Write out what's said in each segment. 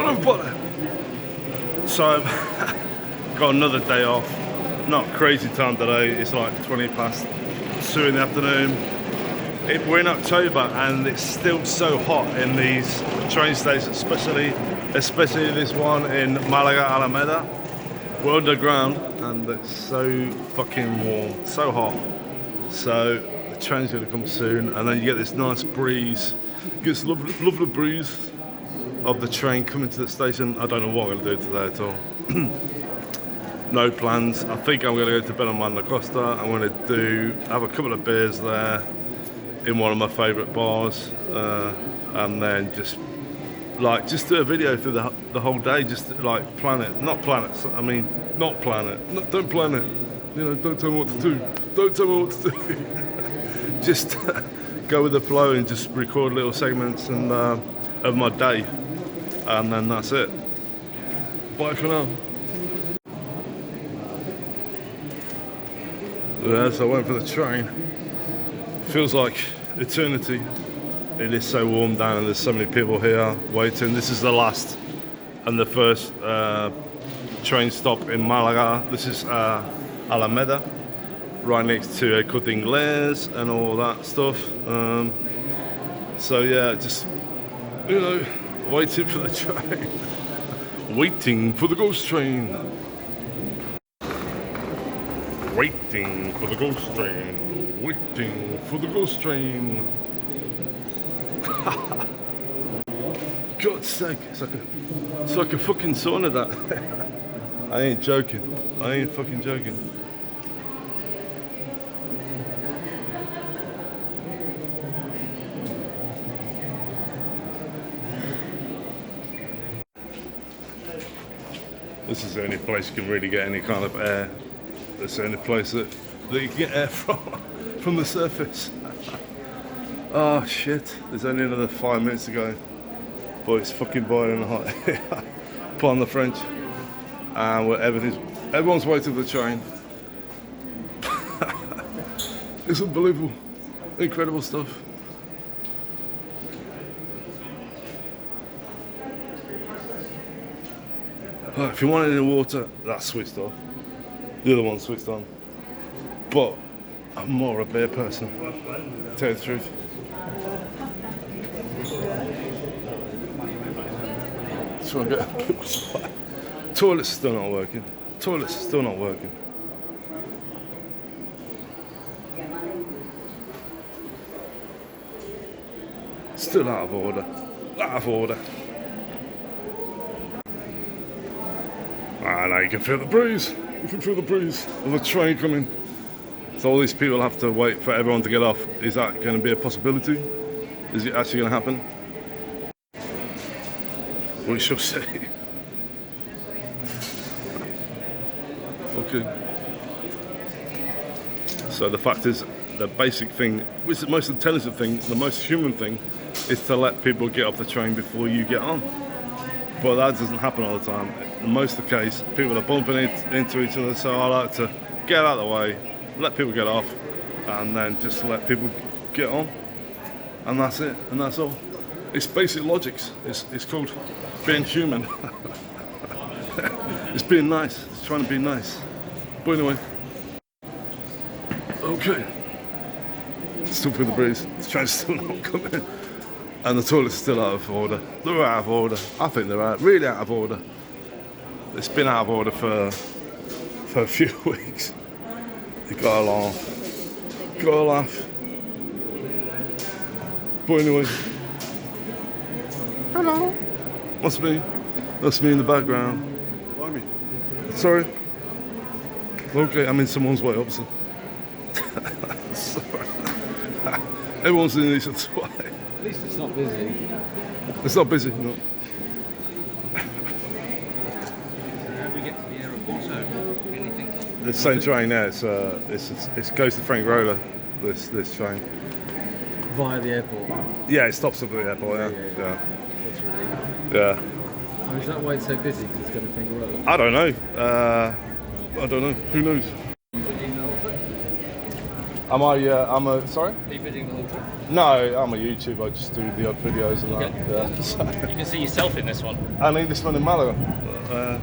love butter. So got another day off. Not crazy time today. It's like 2:20 in the afternoon. We're in October and it's still so hot in these train stations, especially this one in Malaga, Alameda. We're underground and it's so fucking warm, so hot. So the train's gonna come soon, and then you get this nice breeze. Get this lovely breeze of the train coming to the station. I don't know what I'm gonna do today at all. No plans. I think I'm gonna go to Malaga Costa. I'm gonna have a couple of beers there in one of my favourite bars, and then just do a video for the whole day. Just like plan it. Not plan it. I mean, not plan it. No, don't plan it. You know, don't tell me what to do. Don't tell me what to do. Just go with the flow and just record little segments and of my day, and then that's it. Bye for now. Yeah, so I went for the train. Feels like eternity. It is so warm down and there's so many people here waiting. This is the last and the first train stop in Malaga. This is Alameda, right next to Corte Inglés and all that stuff. So yeah, just, you know, waiting for the train. Waiting for the ghost train. Waiting for the ghost train. Waiting for the ghost train. God's sake, it's like a fucking sauna, that. I ain't joking. I ain't fucking joking. This is the only place you can really get any kind of air. It's the only place that you can get air from the surface. Oh shit, there's only another 5 minutes to go. But it's fucking boiling hot. Pardon the French. And everyone's waiting for the train. It's unbelievable. Incredible stuff. Oh, if you want any water, that's switched off. The other one's switched on. But I'm more a beer person, to tell you the truth. Try and get a little spot. Toilet's still not working. Still out of order. Ah, now you can feel the breeze. You can feel the breeze of the train coming. So all these people have to wait for everyone to get off. Is that going to be a possibility? Is it actually going to happen? We shall see. Okay. So the fact is, the basic thing, which is the most intelligent thing, the most human thing, is to let people get off the train before you get on. But that doesn't happen all the time. In most of the case, people are bumping into each other, so I like to get out of the way, let people get off, and then just let people get on. And that's it, and that's all. It's basic logics. It's called being human. It's being nice. It's trying to be nice. But anyway. Okay. Still feel the breeze. The train's still not coming. And the toilet's still out of order. They're out of order. I think they're really out of order. It's been out of order for a few weeks. You gotta laugh. Gotta laugh. But anyway. Hello. That's me. That's me in the background. Why me? Sorry. Okay, I'm in someone's way opposite. Sorry. Everyone's in each other's way. At least it's not busy. It's not busy, no. How do we get to the aeroport? Anything? The same train there. It goes to Frank Roller. This train. Via the airport. Yeah, it stops at the airport. Yeah. That's really. Yeah. Oh, is that why it's so busy? Because it's going to Frank Roller. I don't know. Who knows? Am I? I'm a. Sorry? Are you videoing the whole trip? No, I'm a YouTuber. I just do the odd videos and Okay. that. Yeah. So. You can see yourself in this one. And Englishman in Malaga.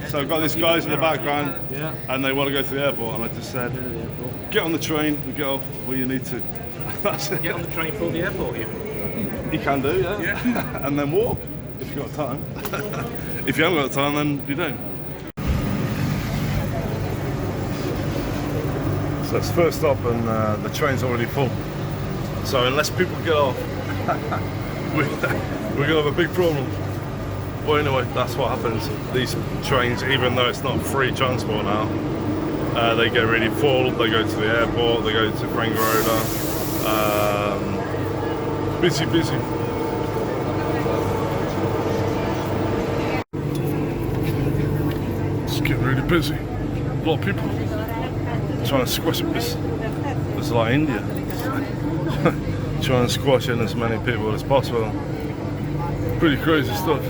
So I've got these guys in the background, Yeah. and they want to go to the airport, and I just said, get on the train and get off where you need to. That's it. Get on the train for the airport even. You can do, yeah. And then walk if you've got time. If you haven't got time, then you don't. So it's first stop, and the train's already full. So unless people get off, we're gonna have a big problem. Well, anyway, that's what happens. These trains, even though it's not free transport now, they get really full. They go to the airport, they go to Fuengirola. Busy. It's getting really busy. A lot of people trying to squash it. It's like India. Trying to squash in as many people as possible. Pretty crazy stuff.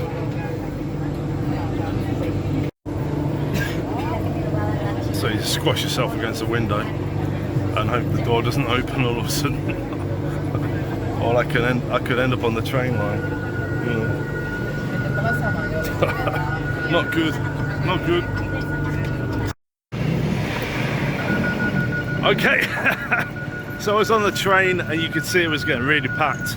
So you squash yourself against a window and hope the door doesn't open all of a sudden. Or I could end up on the train line. You know. Not good. Okay. So I was on the train and you could see it was getting really packed.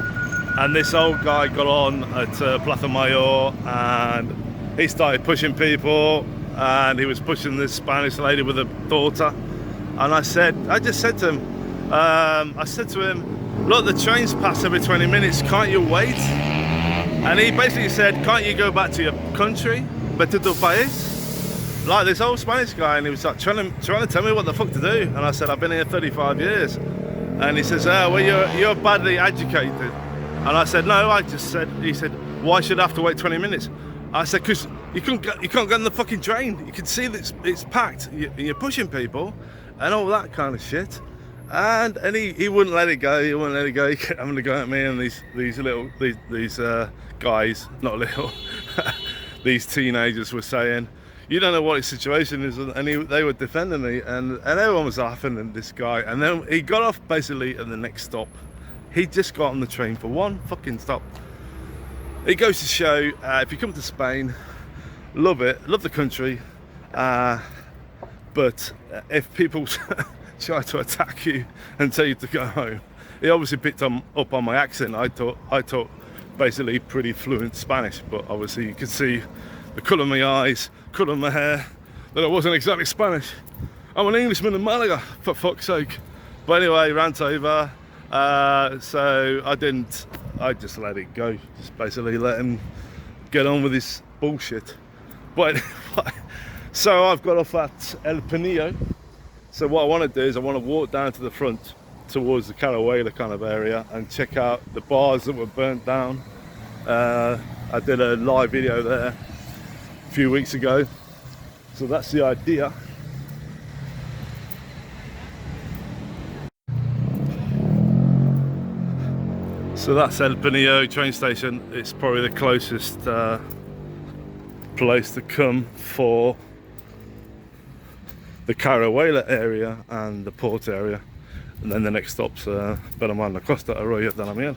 And this old guy got on at Plaza Mayor and he started pushing people, and he was pushing this Spanish lady with a daughter. And I just said to him, look, the trains pass every 20 minutes, can't you wait? And he basically said, can't you go back to your country? Vete tu país? Like this old Spanish guy, and he was like trying to tell me what the fuck to do. And I said, I've been here 35 years. And he says, oh, well, you're badly educated. And I said, no, he said, why should I have to wait 20 minutes? I said, because you can't get on the fucking train. You can see that it's packed. You're pushing people and all that kind of shit. And he wouldn't let it go. He kept having to go at me, and these guys, not little, these teenagers were saying, you don't know what his situation is, and they were defending me, and everyone was laughing at this guy. And then he got off basically at the next stop. He just got on the train for one fucking stop. It goes to show, if you come to Spain, love the country, but if people try to attack you and tell you to go home, he obviously picked up on my accent. I talk basically pretty fluent Spanish, but obviously you could see the colour of my eyes, colour of my hair, that I wasn't exactly Spanish. I'm an Englishman in Malaga, for fuck's sake. But anyway, rant over. So I just let it go. Just basically let him get on with his bullshit. But so I've got off at El Pinillo. So what I want to do is I want to walk down to the front towards the Carahuela kind of area and check out the bars that were burnt down. I did a live video there a few weeks ago. So that's the idea. So that's El Pinillo train station. It's probably the closest place to come for the Carahuela area and the port area. And then the next stop's Benamar Costa, Arroyo de la Miel.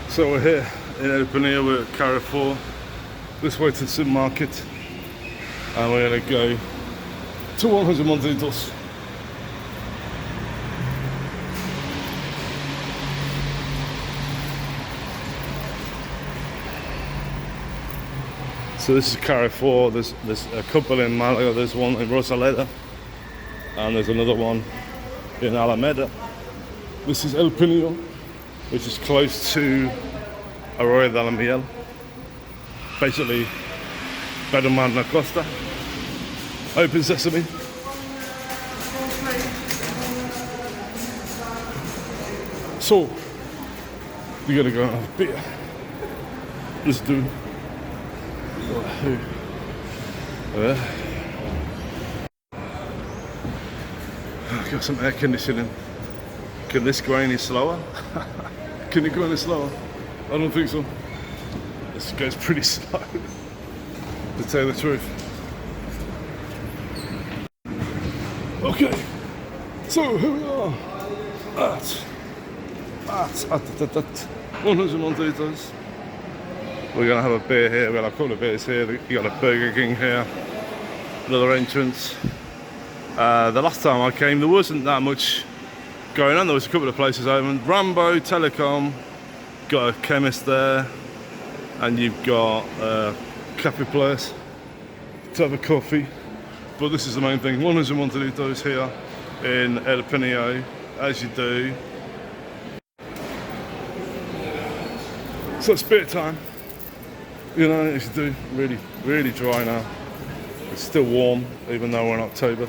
So we're here in El Pinillo, we're at Carrefour. This way to the supermarket. And we're gonna go to 100 Monditos. So this is Carrefour. There's a couple in Malaga. There's one in Rosaleda, and there's another one in Alameda. This is El Pinillo, which is close to Arroyo de la Miel. Basically, Benamar Costa. Open sesame. So we're gonna go and have a beer. Let's do. Got some air conditioning. Can this go any slower? Can it go any slower? I don't think so. This goes pretty slow, to tell you the truth. Okay, so here we are at 101 litres. We're gonna have a beer here. We've got a couple of beers here. You got a Burger King here, another entrance. The last time I came, there wasn't that much going on. There was a couple of places open. Rambo Telecom, got a chemist there, and you've got a cafe place to have a coffee. But this is the main thing. 101 litres here in El Pinillo, as you do. So it's beer time, you know, as you do. Really, really dry now. It's still warm, even though we're in October.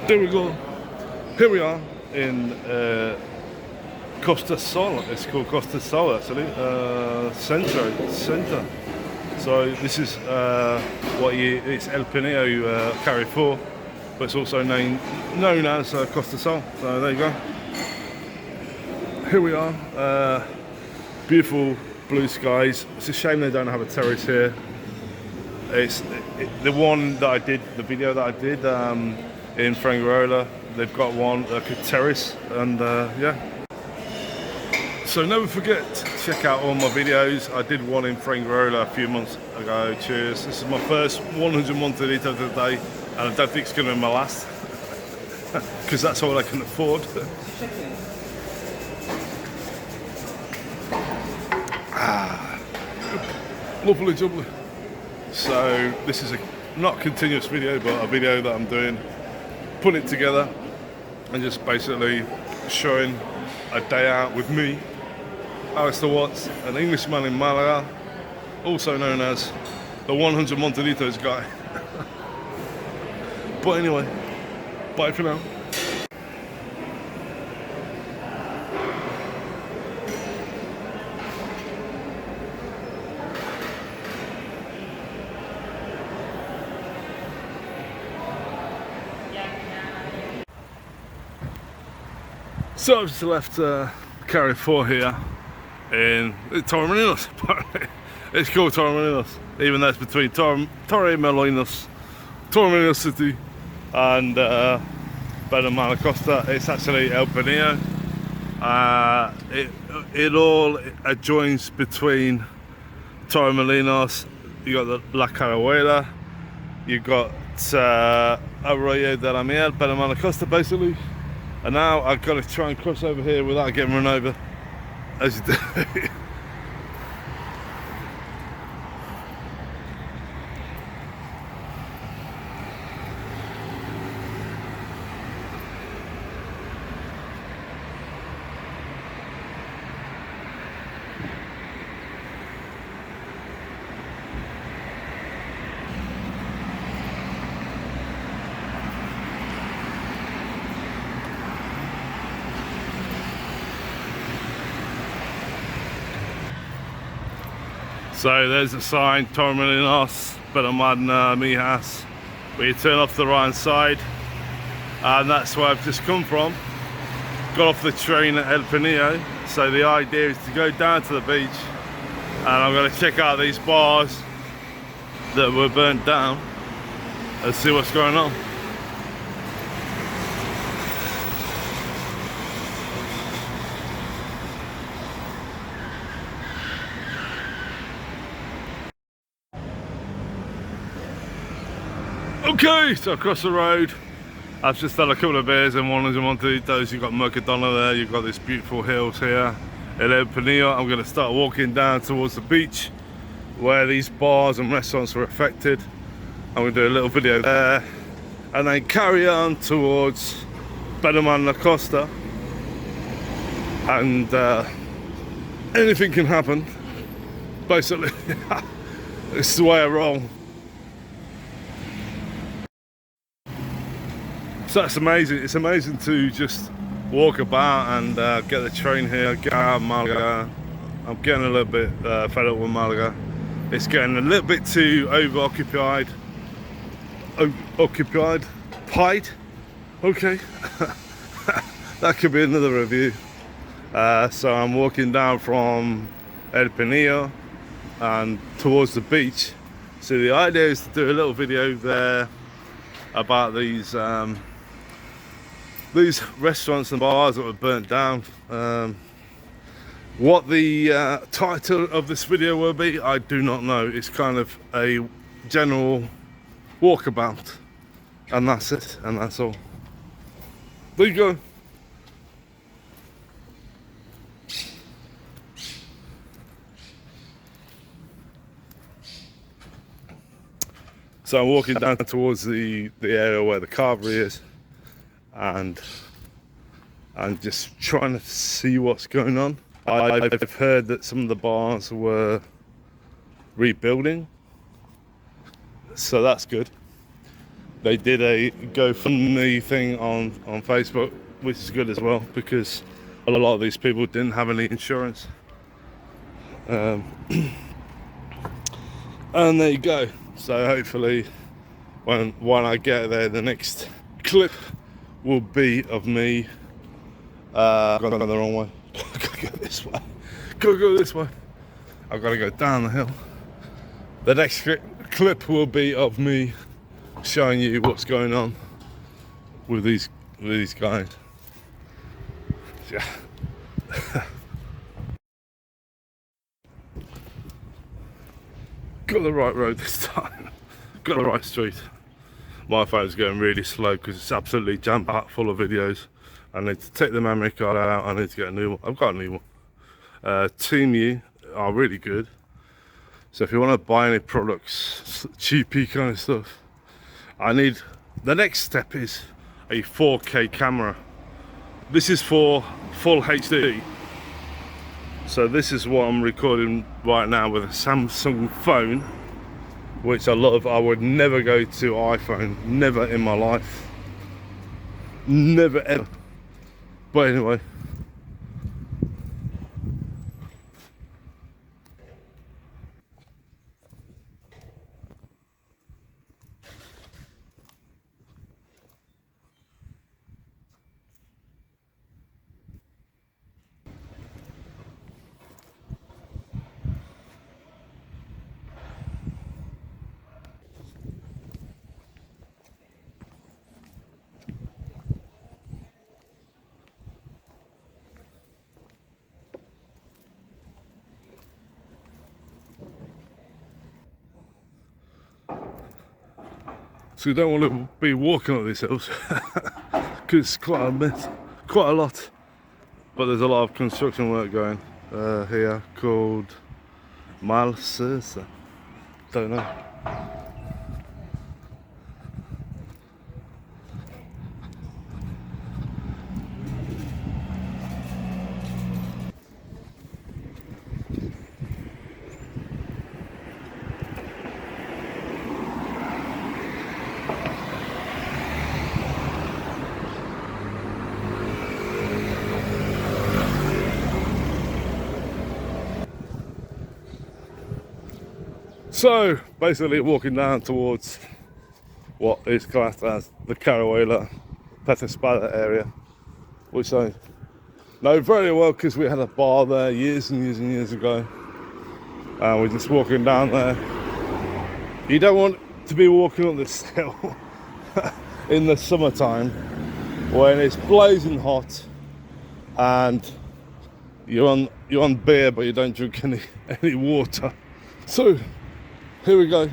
There we go. Here we are in Costa Sol. It's called Costa Sol actually. Centre. So this is it's El Pinillo Carrefour, but it's also known as Costa Sol. So there you go. Here we are. Beautiful blue skies. It's a shame they don't have a terrace here. It's the one that I did, the video that I did in Fuengirola. They've got one like a terrace, and yeah. So never forget to check out all my videos. I did one in Fuengirola a few months ago. Cheers. This is my first 101 litres of the day, and I don't think it's going to be my last, because that's all I can afford. Lovely jubbly. So this is not a continuous video, but a video that I'm doing, putting it together and just basically showing a day out with me, Alistair Watts, an Englishman in Malaga, also known as the 101 litres guy. But anyway, bye for now. So I've just left Carrefour here in Torremolinos. It's called Torremolinos, even though it's between Torremolinos City and Malacosta. It's actually El Pinillo. It all adjoins between Torremolinos. You got the La Carahuela, you got Arroyo de la Miel, Malacosta basically. And now I've got to try and cross over here without getting run over, as you do. So there's a sign, Torremolinos, Benalmádena, Mijas, where you turn off the right hand side, and that's where I've just come from. Got off the train at El Pinillo, so the idea is to go down to the beach, and I'm going to check out these bars that were burnt down and see what's going on. Okay, so across the road, I've just had a couple of beers and 101 litres. You've got Mercadona there, you've got this beautiful hills here in El Pinillo. I'm going to start walking down towards the beach where these bars and restaurants were affected. I'm going to do a little video there and then carry on towards Malacosta. And anything can happen, basically. This is the way I roll. So it's amazing. It's amazing to just walk about and get the train here, get out of Malaga. I'm getting a little bit fed up with Malaga. It's getting a little bit too over-occupied. Pied? Okay. That could be another review. So I'm walking down from El Pinillo and towards the beach. So the idea is to do a little video there about these restaurants and bars that were burnt down. What the title of this video will be, I do not know. It's kind of a general walkabout, and that's it, and that's all. There you go. So I'm walking down towards the area where the carvery is, and I'm just trying to see what's going on. I've heard that some of the bars were rebuilding, so that's good. They did a GoFundMe thing on Facebook, which is good as well, because a lot of these people didn't have any insurance. And there you go. So hopefully when I get there, the next clip will be of me. I've got to go the wrong way. Gotta go this way. Gotta go this way. I've got to go down the hill. The next clip will be of me showing you what's going on with these guys. Yeah. Got the right road this time. Got the right street. My phone's going really slow because it's absolutely jam-packed full of videos. I need to take the memory card out. I need to get a new one. I've got a new one. Team U are really good. So if you want to buy any products, cheapy kind of stuff, the next step is a 4K camera. This is for full HD. So this is what I'm recording right now with a Samsung phone, which I love. I would never go to iPhone, never in my life, never ever. But anyway, so you don't want to be walking up these hills because it's quite a mess, quite a lot. But there's a lot of construction work going here called Malaga. Don't know. So basically walking down towards what is classed as the Caruela Petaspada area, which I know very well because we had a bar there years and years and years ago, and we're just walking down there. You don't want to be walking up this hill in the summertime when it's blazing hot and you're on beer but you don't drink any water. So here we go.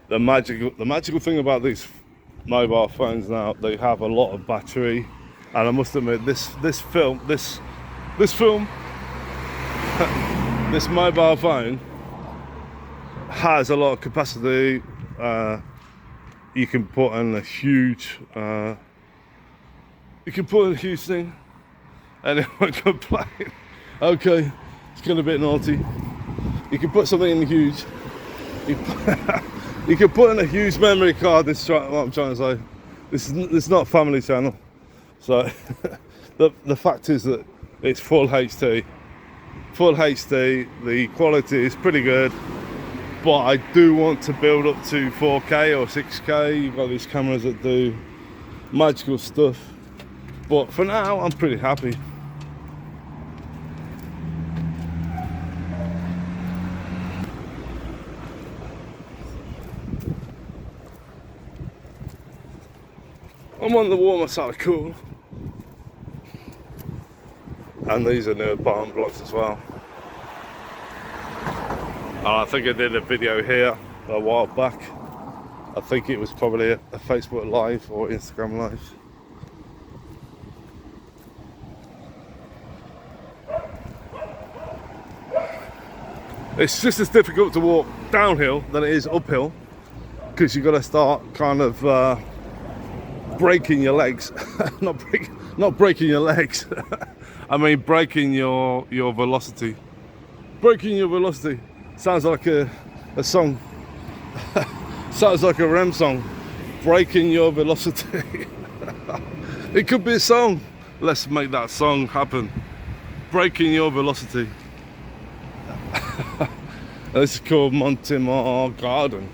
The magical thing about these mobile phones now, they have a lot of battery, and I must admit this mobile phone has a lot of capacity. You can put in a huge thing and it won't complain. Okay, it's getting a bit naughty. You can put something in huge. You can put in a huge memory card. This is what I'm trying to say. This is not a family channel. So the fact is that it's full HD. Full HD. The quality is pretty good, but I do want to build up to 4K or 6K. You've got these cameras that do magical stuff, but for now I'm pretty happy. I'm on the warmer side of cool. And these are new apartment blocks as well. And I think I did a video here a while back. I think it was probably a Facebook Live or Instagram Live. It's just as difficult to walk downhill than it is uphill, because you've got to start kind of breaking your legs. not breaking your legs. I mean breaking your velocity. Breaking your velocity sounds like a song. Sounds like a REM song. Breaking your velocity. It could be a song. Let's make that song happen. Breaking your velocity. This is called Montemar Garden.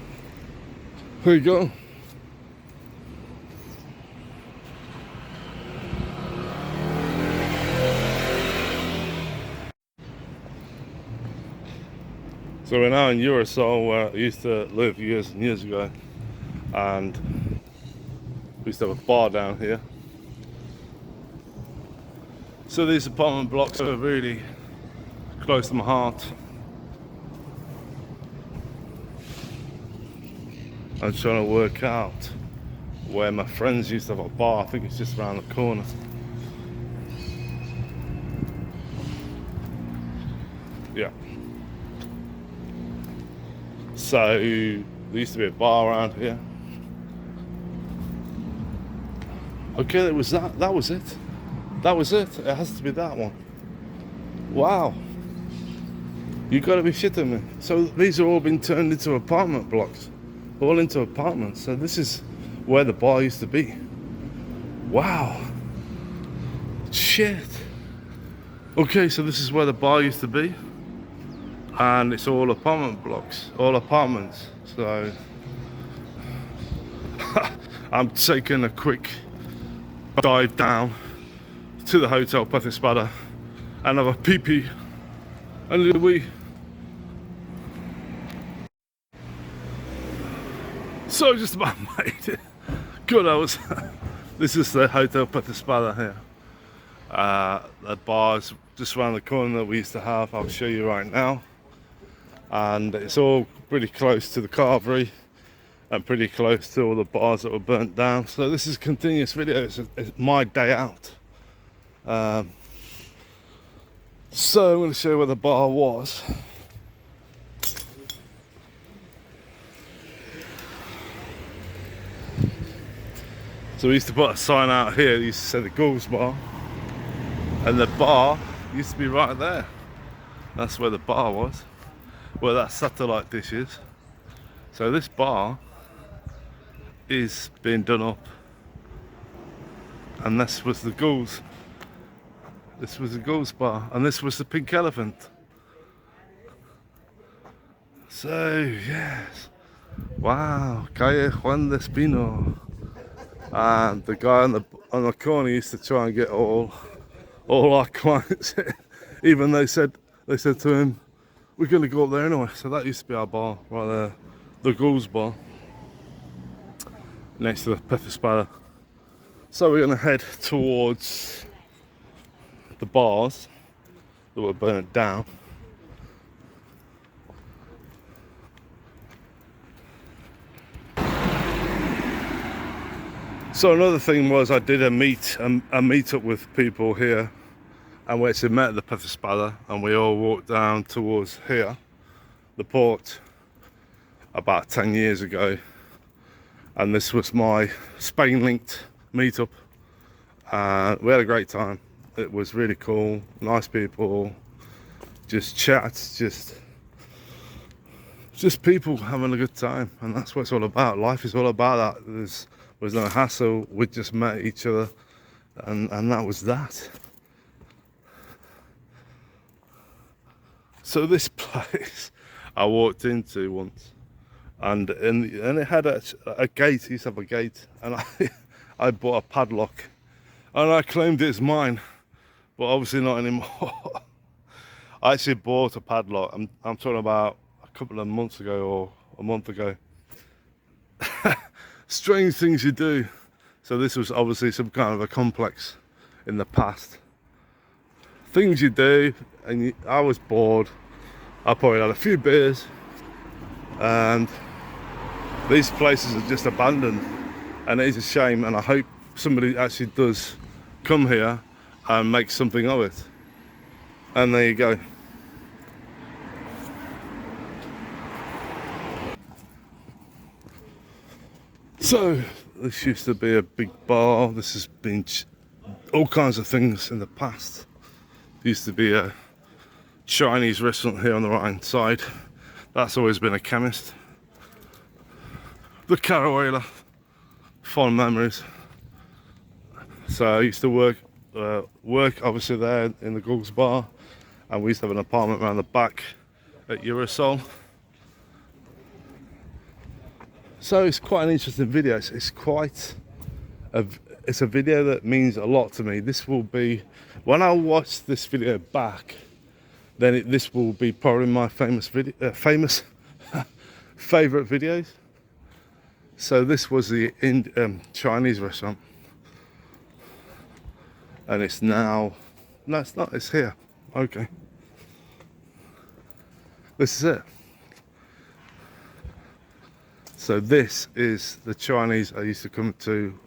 Here you go. So we're now in Eurosol, where I used to live years and years ago, and we used to have a bar down here. So these apartment blocks are really close to my heart. I'm trying to work out where my friends used to have a bar. I think it's just around the corner. Yeah. So there used to be a bar around here. Okay, it was that. That was it. That was it. It has to be that one. Wow. You gotta be shitting me. So these are all been turned into apartment blocks. All into apartments. So this is where the bar used to be. Wow. Shit. Okay, so this is where the bar used to be. And it's all apartment blocks. All apartments. So I'm taking a quick dive down to the hotel Peeps and have a pee-pee and a wee. So just about made it. Good hours. This is the hotel Peeps here. The bar's just around the corner that we used to have. I'll show you right now. And it's all pretty close to the carvery and pretty close to all the bars that were burnt down. So this is a continuous video. It's my day out. So I'm going to show you where the bar was. So we used to put a sign out here that used to say the Gulls Bar, and the bar used to be right there. That's where the bar was, where that satellite dish is. So this bar is being done up, and this was the Gulls. This was the Gulls Bar, and this was the Pink Elephant. So yes, wow, Calle Juan de Espino. And the guy on the corner used to try and get all our clients in. Even they said to him, we're going to go up there anyway. So that used to be our bar right there, the Gulls Bar, next to the Peeps. So we're going to head towards the bars that were burnt down. So another thing was I did a meet up with people here, and we actually met at the Peeps, and we all walked down towards here, the port, about 10 years ago. And this was my Spain-linked meetup. We had a great time. It was really cool, nice people, just chats, just people having a good time, and that's what it's all about. Life is all about that. There was no hassle. We just met each other, and that was that. So this place I walked into once, and it had a gate. It used to have a gate, and I bought a padlock, and I claimed it as mine, but obviously not anymore. I actually bought a padlock. I'm talking about a couple of months ago or a month ago. Strange things you do. So this was obviously some kind of a complex in the past. Things you do, and I was bored. I probably had a few beers, and these places are just abandoned, and it is a shame. And I hope somebody actually does come here and make something of it. And there you go. So this used to be a big bar. This has been all kinds of things in the past. There used to be a Chinese restaurant here on the right hand side. That's always been a chemist. The Carawela, fond memories. So I used to work obviously there in the Gulls bar, and we used to have an apartment around the back at Eurosol. So it's quite an interesting video. It's a video that means a lot to me. This will be, when I watch this video back, then this will be probably my favorite videos. So this was the Chinese restaurant, and it's now, no, it's not, it's here. Okay, this is it. So this is the Chinese I used to come to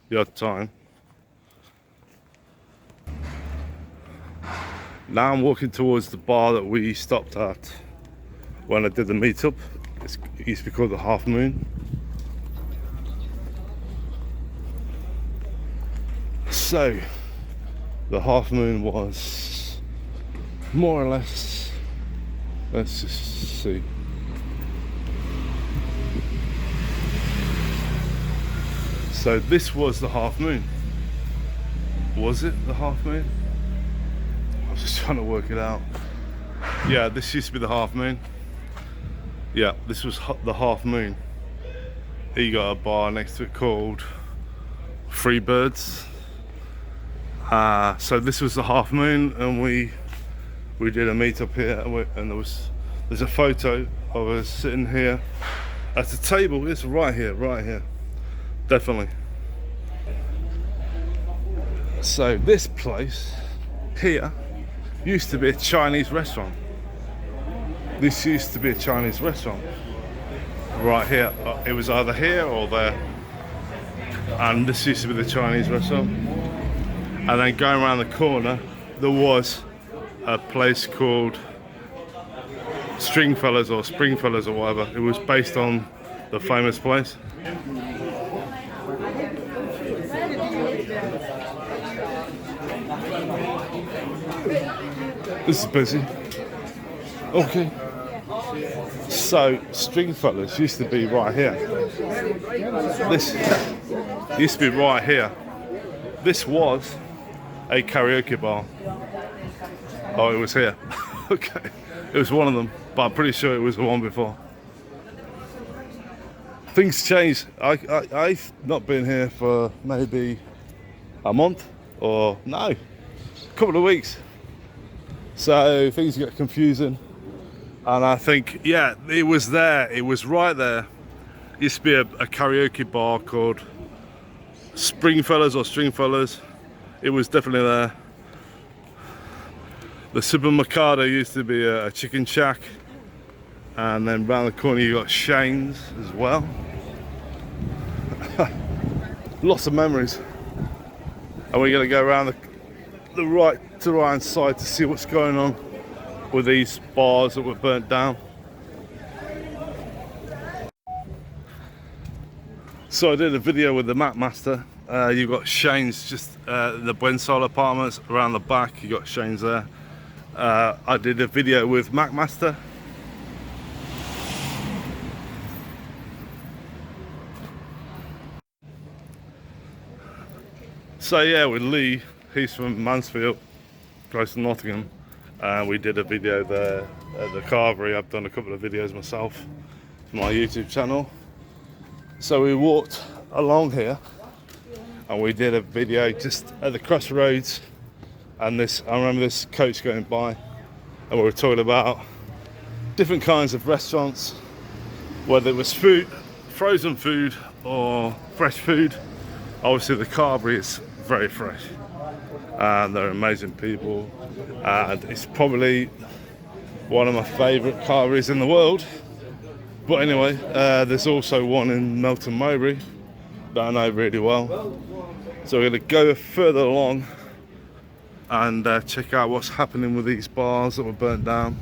the odd time. Now I'm walking towards the bar that we stopped at when I did the meetup. It used to be called the Half Moon. So the Half Moon was more or less, let's just see. So this was the Half Moon. Was it the Half Moon? I was just trying to work it out. Yeah, this used to be the Half Moon. Yeah, this was the Half Moon. Here you got a bar next to it called Freebirds. So this was the Half Moon, and we did a meetup here, and there's a photo of us sitting here at the table. It's right here. Definitely. So this place here used to be a Chinese restaurant. This used to be a Chinese restaurant. Right here. It was either here or there. And this used to be the Chinese restaurant. And then going around the corner, there was a place called Stringfellas or Springfellas or whatever. It was based on the famous place. This is busy. Okay. So Stringfellas used to be right here. This used to be right here. This was a karaoke bar. Oh, it was here. Okay. It was one of them, but I'm pretty sure it was the one before. Things change. I've not been here for maybe a month, or no, a couple of weeks. So things get confusing. And I think, yeah, it was there. It was right there. It used to be a karaoke bar called Springfellas or Stringfellas. It was definitely there. The supermercado used to be a chicken shack. And then round the corner you got Shane's as well. Lots of memories. And we're going to go around the right hand side to see what's going on with these bars that were burnt down. So I did a video with the Mac Master. You've got Shane's just the Buensol apartments around the back. You got Shane's there. I did a video with Mac Master. So yeah, with Lee, he's from Mansfield, close to Nottingham. We did a video there at the Carvery. I've done a couple of videos myself for my YouTube channel. So we walked along here and we did a video just at the crossroads, and I remember this coach going by, and we were talking about different kinds of restaurants, whether it was frozen food or fresh food. Obviously the Carvery is very fresh and they're amazing people, and it's probably one of my favourite carveries in the world. But anyway, there's also one in Melton Mowbray that I know really well, so we're going to go further along and check out what's happening with these bars that were burnt down.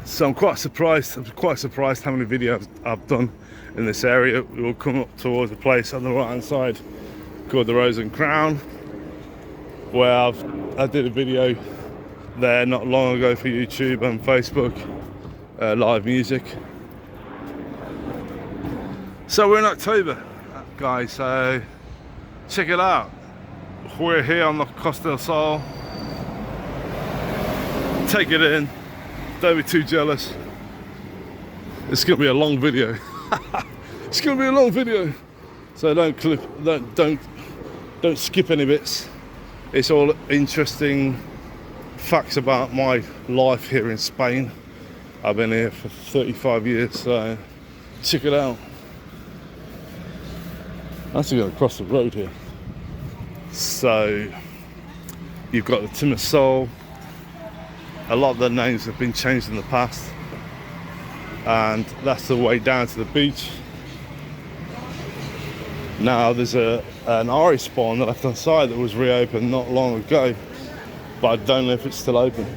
So I'm quite surprised how many videos I've done in this area. We will come up towards the place on the right hand side called the Rose and Crown, where I did a video there not long ago for YouTube and Facebook, live music. So we're in October, guys, so check it out. We're here on the Costa del Sol. Take it in. Don't be too jealous. It's gonna be a long video. It's gonna be a long video. So don't skip any bits. It's all interesting facts about my life here in Spain. I've been here for 35 years, so check it out. I'm actually going to cross the road here. So you've got the Timosol. A lot of the names have been changed in the past, and that's the way down to the beach. Now there's an Irish bar on the left hand side that was reopened not long ago, but I don't know if it's still open.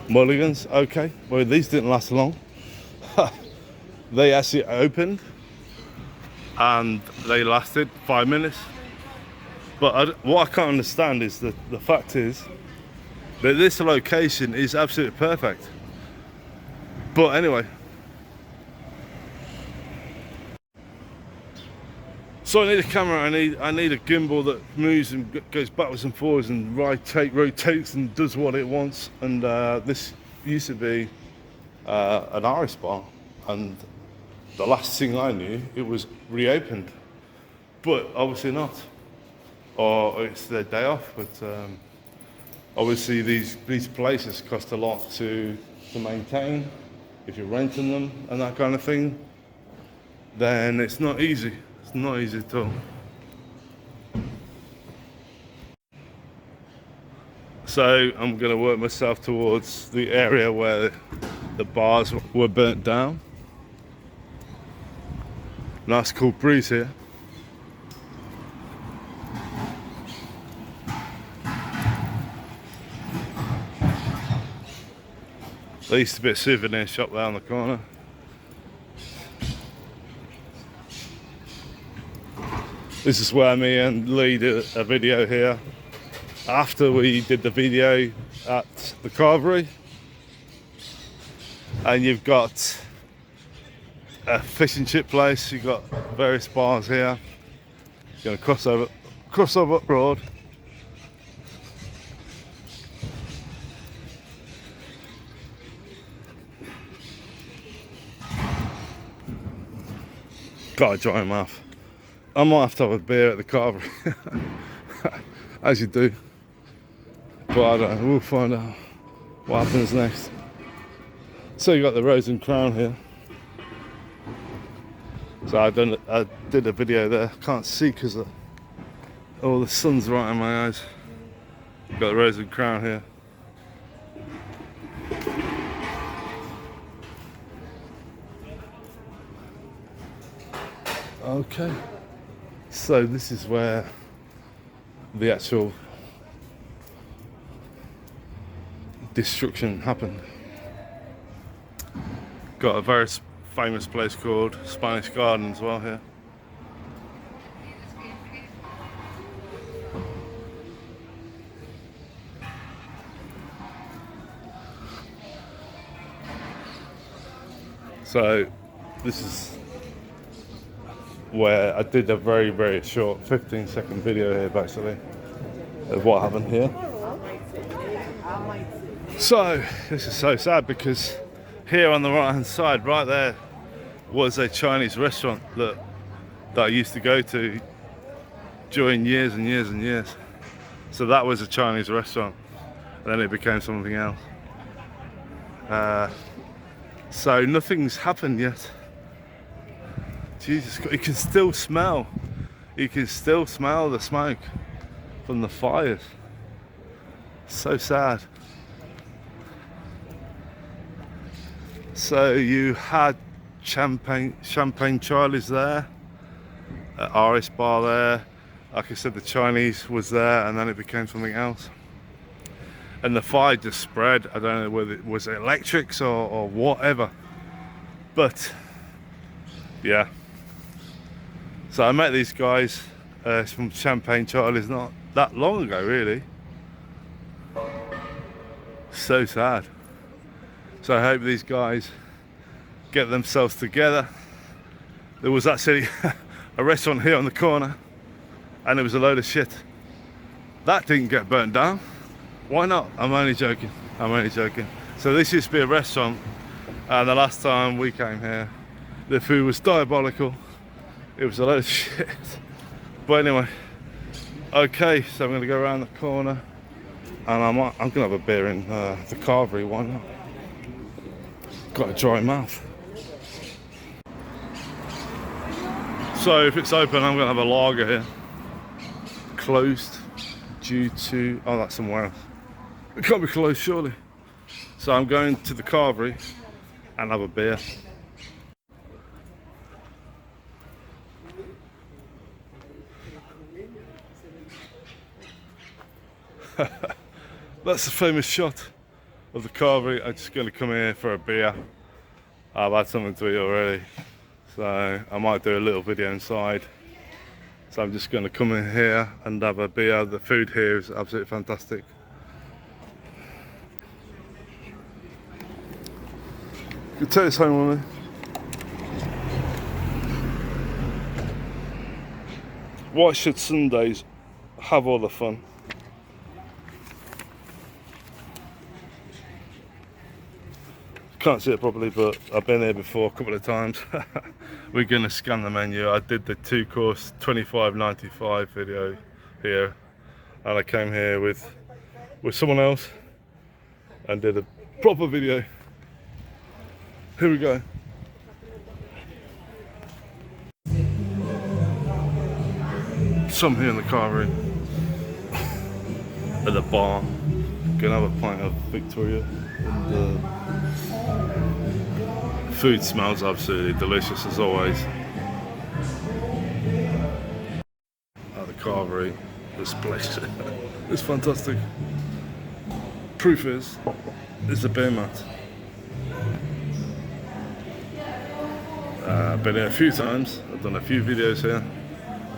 Mulligans, okay. Well, these didn't last long. They actually opened and they lasted 5 minutes. But what I can't understand is that the fact is that this location is absolutely perfect. But anyway. So I need a camera, I need a gimbal that moves and goes backwards and forwards and rotates and does what it wants. And this used to be an Irish bar, and the last thing I knew, it was reopened. But obviously not. Or it's their day off, but obviously these places cost a lot to maintain. If you're renting them and that kind of thing, then it's not easy. It's not easy at all. So I'm going to work myself towards the area where the bars were burnt down. Nice cool breeze here. There used to be a souvenir shop there on the corner. This is where me and Lee did a video here after we did the video at the Carvery. And you've got a fish and chip place, you've got various bars here. You're gonna cross over road. Got a dry mouth. I might have to have a beer at the Carvery, as you do. But I don't know, we'll find out what happens next. So you got the Rose and Crown here. So I did a video there. Can't see because the sun's right in my eyes. Got the Rose and Crown here. Okay, so this is where the actual destruction happened. Got a very famous place called Spanish Garden as well here. So this is where I did a very, very short 15-second video here basically of what happened here. So this is so sad because here on the right hand side right there was a Chinese restaurant that I used to go to during years and years and years. So that was a Chinese restaurant, and then it became something else. So nothing's happened yet. Jesus, you can still smell the smoke from the fires. So sad. So you had Champagne Charlie's there, RS Bar there. Like I said, the Chinese was there, and then it became something else. And the fire just spread. I don't know whether it was electrics or whatever. But yeah. So I met these guys from Champagne Charlie's not that long ago, really. So sad. So I hope these guys get themselves together. There was actually a restaurant here on the corner, and it was a load of shit. That didn't get burnt down. Why not? I'm only joking. So this used to be a restaurant, and the last time we came here, the food was diabolical. It was a load of shit. But anyway, okay, so I'm gonna go around the corner, and I'm gonna have a beer in the carvery. Why not? Got a dry mouth. So if it's open, I'm gonna have a lager here. Closed due to, oh, that's somewhere else. It can't be closed, surely. So I'm going to the carvery and have a beer. That's a famous shot of the carvery. I'm just going to come here for a beer. I've had something to eat already, so I might do a little video inside. So I'm just going to come in here and have a beer. The food here is absolutely fantastic. You can take this home with me. Why should Sundays have all the fun? Can't see it properly, but I've been here before a couple of times. We're gonna scan the menu. I did the 2-course $25.95 video here, and I came here with someone else and did a proper video. Here we go. Some here in the car room at the bar. Gonna have a pint of Victoria. And, food smells absolutely delicious as always. At the carvery, this place is fantastic. Proof is, it's a beer mat. I've been here a few times. I've done a few videos here.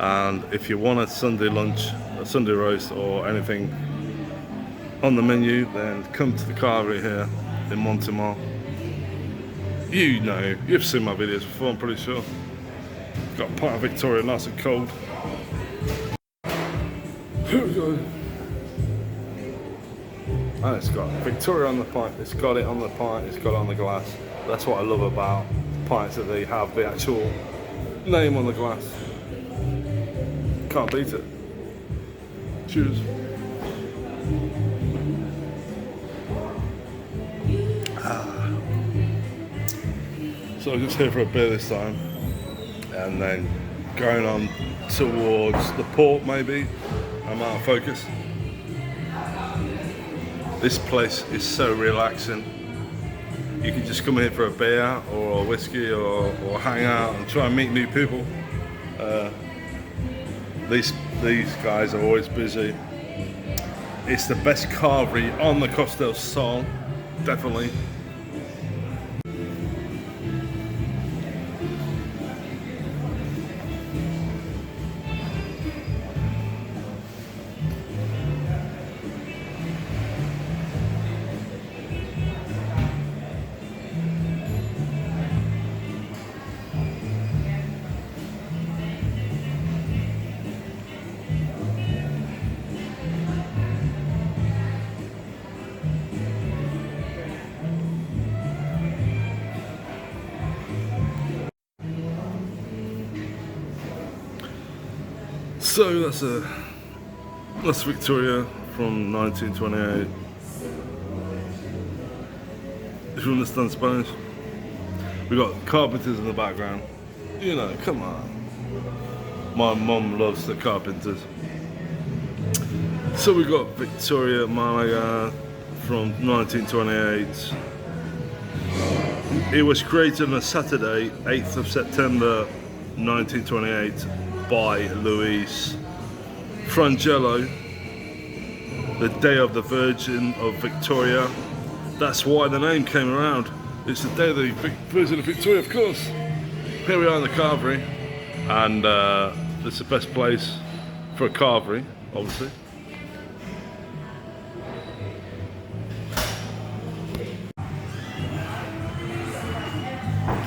And if you want a Sunday lunch, a Sunday roast, or anything on the menu, then come to the carvery here in Montemar. You know, you've seen my videos before, I'm pretty sure. Got a pint of Victoria, nice and cold. Here we go. And it's got Victoria on the pint, it's got it on the pint, it's got it on the glass. That's what I love about pints, that they have the actual name on the glass. Can't beat it. Cheers. So I'm just here for a beer this time, and then going on towards the port maybe. I'm out of focus. This place is so relaxing. You can just come here for a beer or a whiskey or hang out and try and meet new people. These guys are always busy. It's the best carvery on the Costa del Sol, definitely. So that's Victoria from 1928. If you understand Spanish. We got carpenters in the background. You know, come on. My mum loves the carpenters. So we got Victoria, Malaga from 1928. It was created on a Saturday, 8th of September 1928 by Luis Frangello, the Day of the Virgin of Victoria. That's why the name came around. It's the Day of the Virgin of Victoria, of course. Here we are in the carvery, and it's the best place for a carvery, obviously.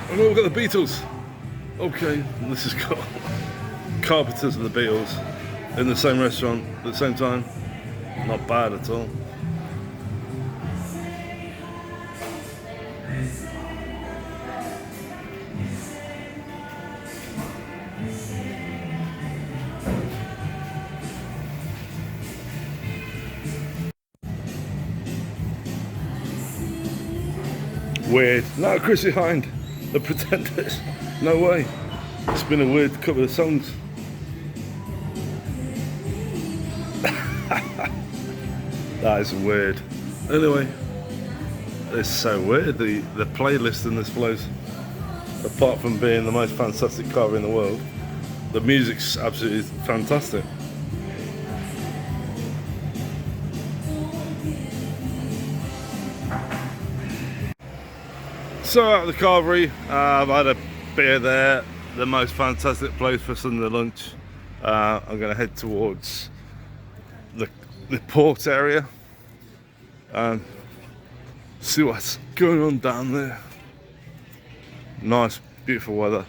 Oh no, we've got the Beatles. Okay, this has got Carpenters and the Beatles in the same restaurant at the same time. Not bad at all. Weird. No, Chrissy Hind, the Pretenders. No way. It's been a weird couple of songs. That is weird. Anyway, it's so weird, the playlist in this place. Apart from being the most fantastic carver in the world, the music's absolutely fantastic. So at the carvery, I've had a beer there, the most fantastic place for Sunday lunch. I'm going to head towards the port area and see what's going on down there. Nice, beautiful weather.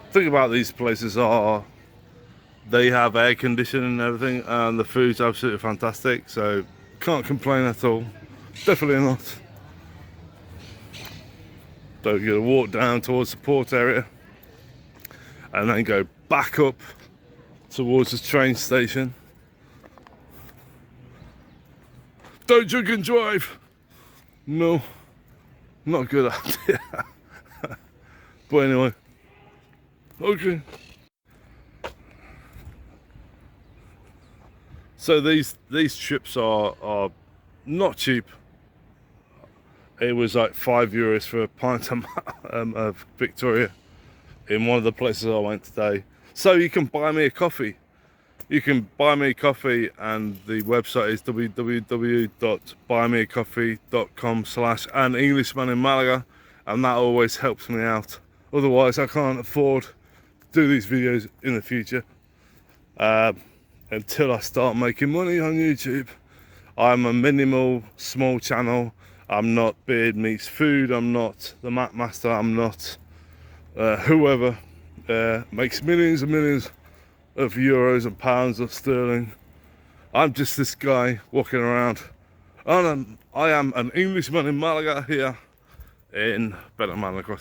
The thing about these places are they have air conditioning and everything, and the food's absolutely fantastic, so can't complain at all. Definitely not. So you're going to walk down towards the port area and then go back up towards the train station. Don't drink and drive. No, not a good idea. But anyway, okay. So these trips are not cheap. It was like €5 for a pint of Victoria in one of the places I went today. So you can buy me a coffee. You can buy me a coffee, and the website is www.buymeacoffee.com/an Englishman in Malaga, and that always helps me out. Otherwise, I can't afford to do these videos in the future until I start making money on YouTube. I'm a minimal, small channel. I'm not Beard Meets Food, I'm not the Map Master, I'm not whoever makes millions and millions of euros and pounds of sterling. I'm just this guy walking around. And I am an Englishman in Malaga here in Malaga.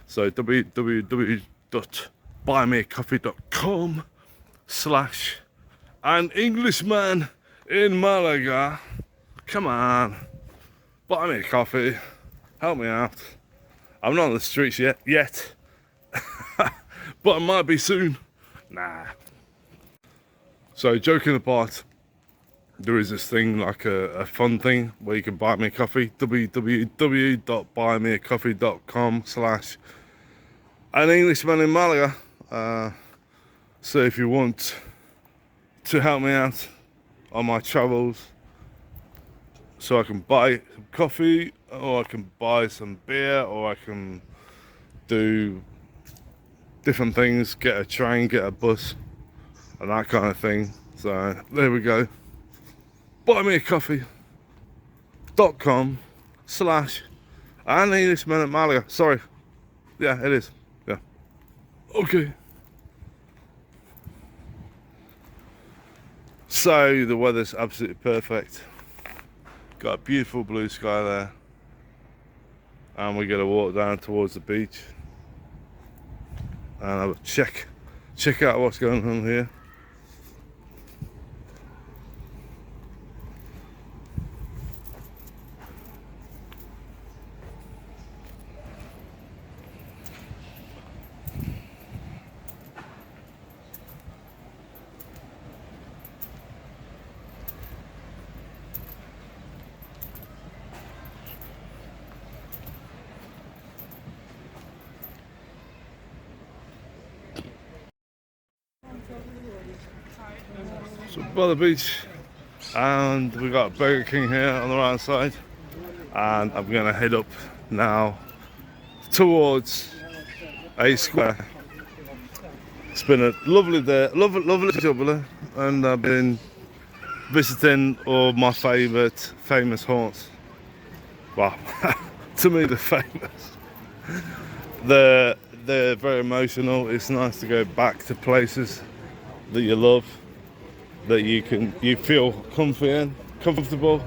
So www.buymeacoffee.com/an Englishman in Malaga. Come on. Buy me a coffee, help me out. I'm not on the streets yet, but I might be soon. Nah. So joking apart, there is this thing like a fun thing where you can buy me a coffee. www.buymeacoffee.com/an Englishman in Malaga. So if you want to help me out on my travels, so I can buy some coffee, or I can buy some beer, or I can do different things, get a train, get a bus, and that kind of thing. So there we go. buymeacoffee.com/an Englishman in Malaga. Sorry. Yeah, it is. Yeah. Okay. So the weather's absolutely perfect. Got a beautiful blue sky there, and we're going to walk down towards the beach and have a check out what's going on here. So by the beach, and we got Burger King here on the right side, and I'm gonna head up now towards A Square. It's been a lovely day, lovely jubilee, and I've been visiting all my favourite famous haunts. Well, to me they're famous. They're very emotional. It's nice to go back to places that you love, that you feel comfortable.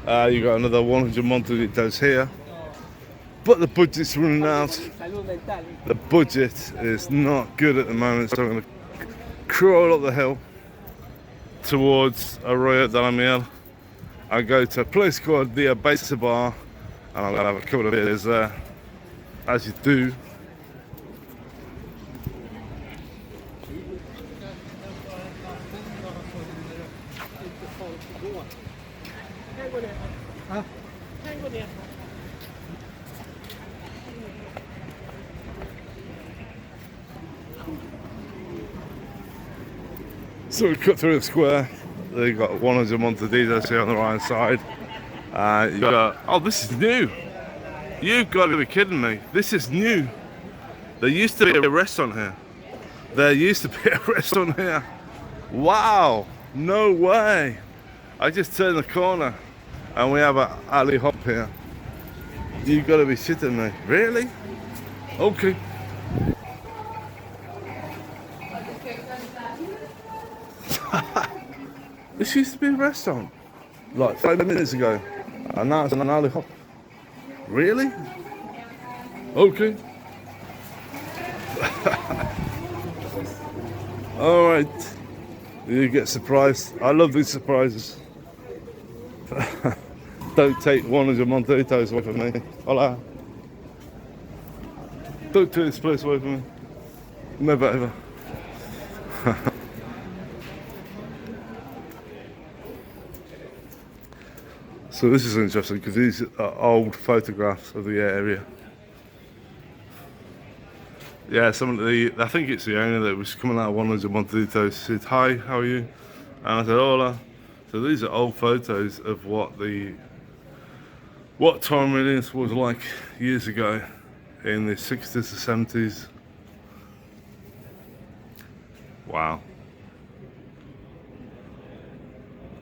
You got another 100 montajitos here, but the budget's running out. The budget is not good at the moment, so I'm going to crawl up the hill towards Arroyo de la Miel. I go to a place called the Abesa Bar, and I'm going to have a couple of beers there, as you do. So we cut through the square. They got 100 montajitos here on the right side. You got, oh, this is new. You've got to be kidding me. This is new. There used to be a restaurant here. Wow, no way. I just turned the corner and we have a alley hop here. You've got to be shitting me. Really? Okay. This used to be a restaurant like 5 minutes ago, and now it's an alley hop. Really? Okay. All right. You get surprised. I love these surprises. Don't take 100 montajitos away from me. Hola. Don't take this place away from me. Never ever. So this is interesting because these are old photographs of the area. Yeah, I think it's the owner that was coming out of 100 montajitos. Said, "Hi, how are you?" And I said, "Hola." So these are old photos of what Time Williams was like years ago in the 60s and 70s. Wow.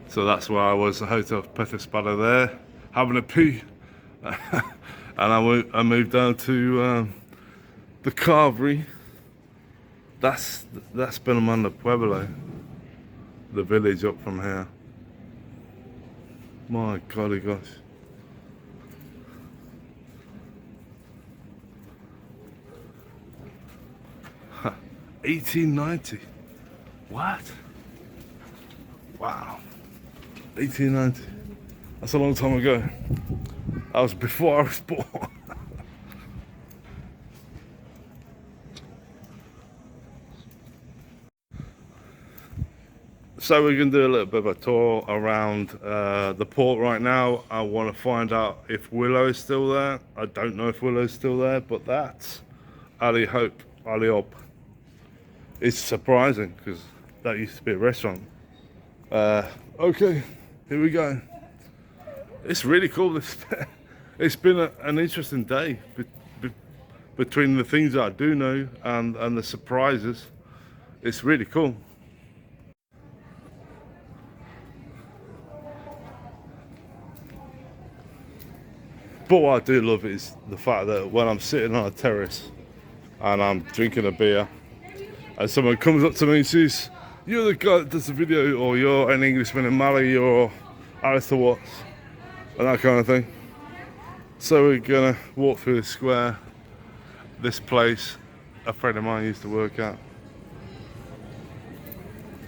So that's where I was, the Hotel Pet Espada there, having a pee. And I moved down to the Carvery. That's Benamanda Pueblo, the village up from here. My golly gosh. Ha, 1890. What? Wow. 1890. That's a long time ago. That was before I was born. So we're going to do a little bit of a tour around the port right now. I want to find out if Willow is still there. I don't know if Willow's still there, but that's Ali Hope. It's surprising because that used to be a restaurant. Okay, here we go. It's really cool. It's been an interesting day between the things that I do know and the surprises. It's really cool. But what I do love is the fact that when I'm sitting on a terrace and I'm drinking a beer and someone comes up to me and says, "You're the guy that does the video," or "You're an Englishman in Malaga," or Alistair Watts, and that kind of thing. So we're gonna walk through the square. This place a friend of mine used to work at.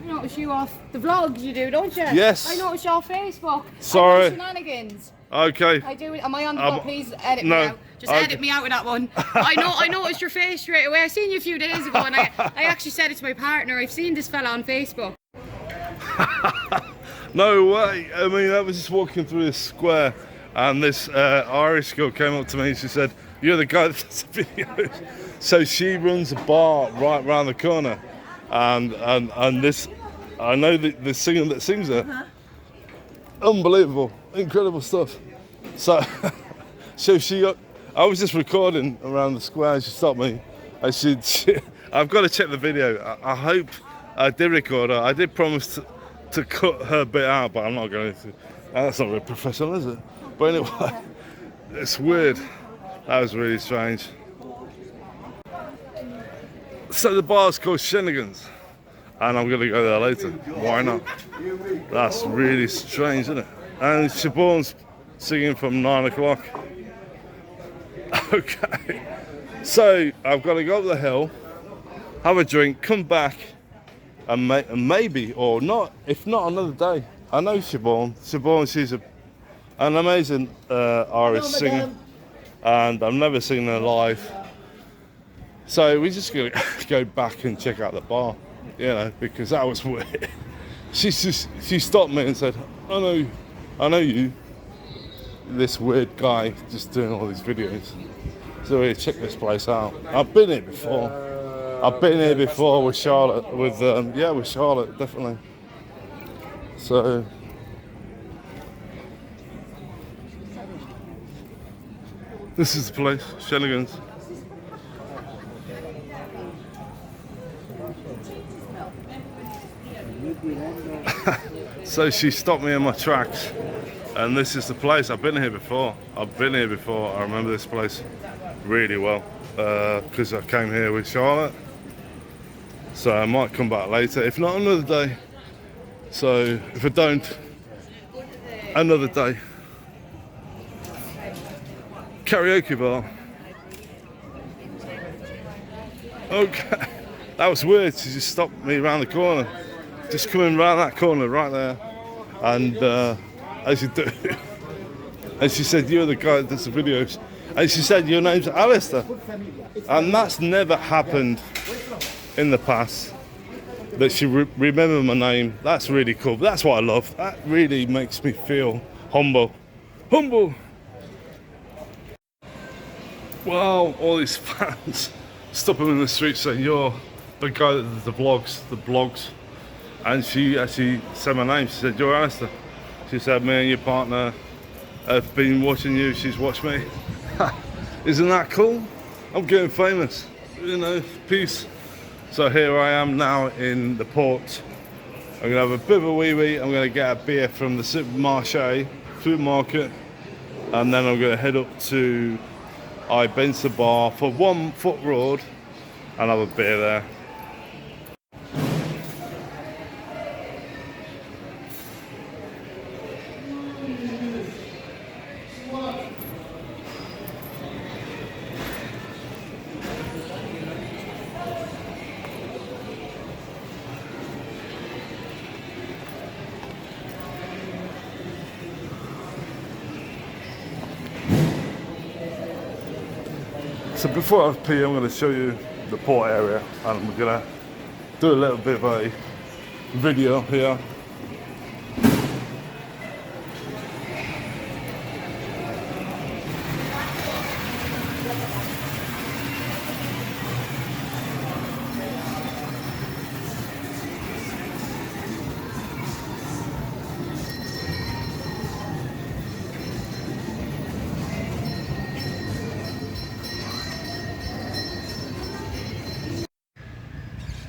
You notice you off the vlogs you do, don't you? Yes. I notice your Facebook. Sorry. I do shenanigans. Okay. I do. Am I on the vlog? Please edit no. me out. Just edit me out with that one. I noticed your face straight away. I seen you a few days ago, and I actually said it to my partner. I've seen this fella on Facebook. No way. I mean, I was just walking through this square, and this Irish girl came up to me. She said, "You're the guy that does the videos." So she runs a bar right around the corner, and this I know the singer that sings there. Unbelievable, incredible stuff. So, I was just recording around the square. She stopped me. I've got to check the video. I hope I did record her. I did promise to cut her bit out, but I'm not going to. That's not very professional, is it? But anyway, it's weird. That was really strange. So the bar's called Shennigan's, and I'm going to go there later. Why not? That's really strange, isn't it? And Siobhan's singing from 9 o'clock. Okay. So I've got to go up the hill, have a drink, come back, and maybe, or not, if not another day. I know Siobhan. Siobhan, she's an amazing Irish singer, and I've never seen her live. So we just gonna go back and check out the bar, you know, because that was weird. She stopped me and said, I know you, this weird guy just doing all these videos. So we check this place out. I've been here before. I've been here before with Charlotte, with Charlotte, definitely. So this is the place, Shennigan's. So she stopped me in my tracks, and this is the place. I've been here before. I remember this place really well because I came here with Charlotte. So I might come back later, if not another day. So if I don't, another day. Karaoke bar. Okay, that was weird. She just stopped me around the corner. Just coming around that corner right there. And as you do. And she said, you're the guy that does the videos. And she said, your name's Alistair. And that's never happened in the past, that she remembered my name. That's really cool. That's what I love. That really makes me feel humble. Wow, all these fans stop him in the street saying, you're the guy that does the vlogs. And she actually said my name. She said, you're Alistair. She said, me and your partner have been watching you. She's watched me. Isn't that cool? I'm getting famous, you know, peace. So here I am now in the port. I'm gonna have a bit of a wee. I'm gonna get a beer from the supermarket, and then I'm gonna head up to Ibenza bar for 1 foot road and have a beer there. So before I pee, I'm going to show you the port area, and I'm going to do a little bit of a video here.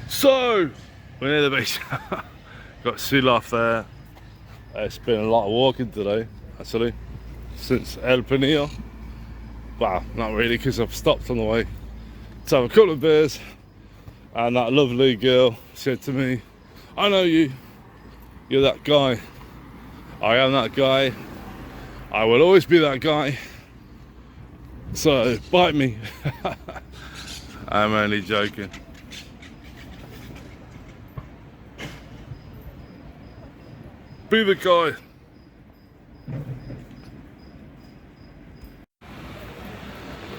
So, we're near the beach. Got Sulaf there. It's been a lot of walking today, actually, since El Penillo. Well, not really, because I've stopped on the way to have a couple of beers. And that lovely girl said to me, I know you. You're that guy. I am that guy. I will always be that guy. So, bite me. I'm only joking. Be the guy.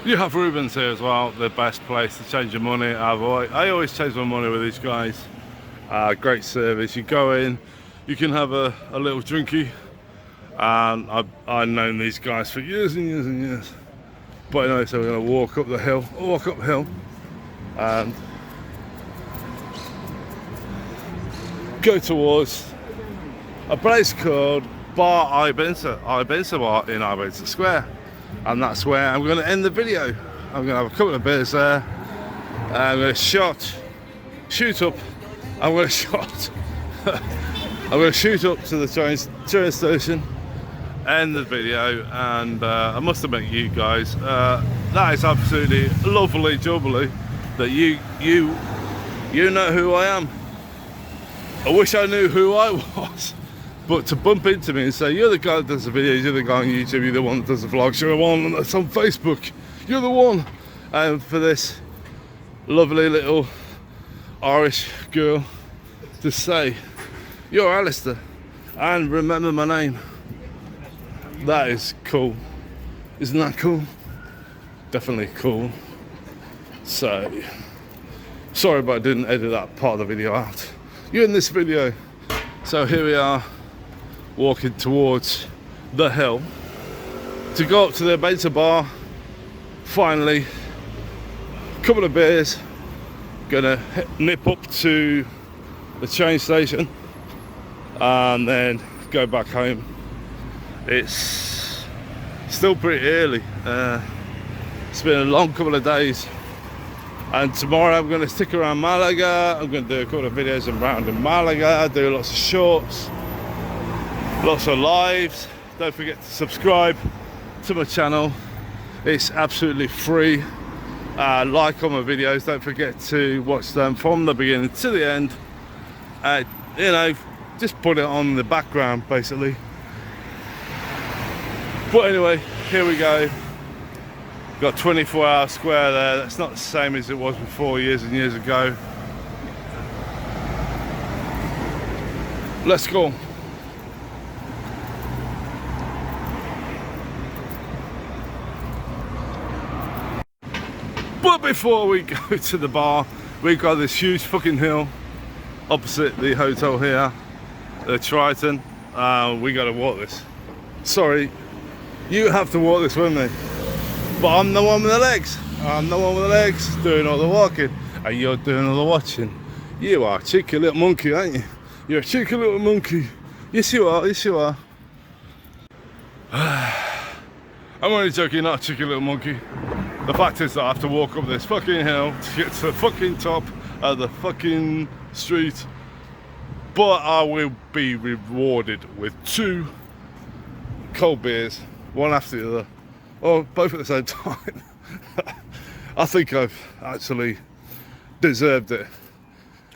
You have Rubens here as well, the best place to change your money. I always change my money with these guys. Great service. You go in, you can have a little drinky, and I've known these guys for years and years and years. But anyway, so we're going to walk up hill, and go towards a place called Bar Ibiza Bar in Ibiza Square, and that's where I'm going to end the video. I'm going to have a couple of beers there. I'm going to shoot up. I'm going to shoot up to the train station, end the video, and I must admit, you guys, that is absolutely lovely jubbly that you know who I am. I wish I knew who I was, but to bump into me and say, you're the guy that does the videos, you're the guy on YouTube, you're the one that does the vlogs, you're the one that's on Facebook, you're the one. And for this lovely little Irish girl to say, you're Alistair, and remember my name, that is cool. Isn't that cool? Definitely cool. So, sorry but I didn't edit that part of the video out. You're in this video. So here we are, walking towards the hill to go up to the Ibiza bar. Finally, a couple of beers. Gonna nip up to the train station and then go back home. It's still pretty early. It's been a long couple of days, and tomorrow I'm going to stick around Malaga. I'm going to do a couple of videos around in Malaga, do lots of shorts, lots of lives. Don't forget to subscribe to my channel, it's absolutely free. Like all my videos, don't forget to watch them from the beginning to the end. You know, just put it on in the background basically. But anyway, here we go. Got 24-hour square there. That's not the same as it was before, years and years ago. Let's go. But before we go to the bar, we've got this huge fucking hill opposite the hotel here, the Triton. We gotta walk this. Sorry, you have to walk this with me. But I'm the one with the legs. I'm the one with the legs doing all the walking, and you're doing all the watching. You are a cheeky little monkey, aren't you? You're a cheeky little monkey. Yes you are, yes you are. I'm only joking, not a cheeky little monkey. The fact is that I have to walk up this fucking hill to get to the fucking top of the fucking street. But I will be rewarded with 2 cold beers, one after the other, or both at the same time. I think I've actually deserved it.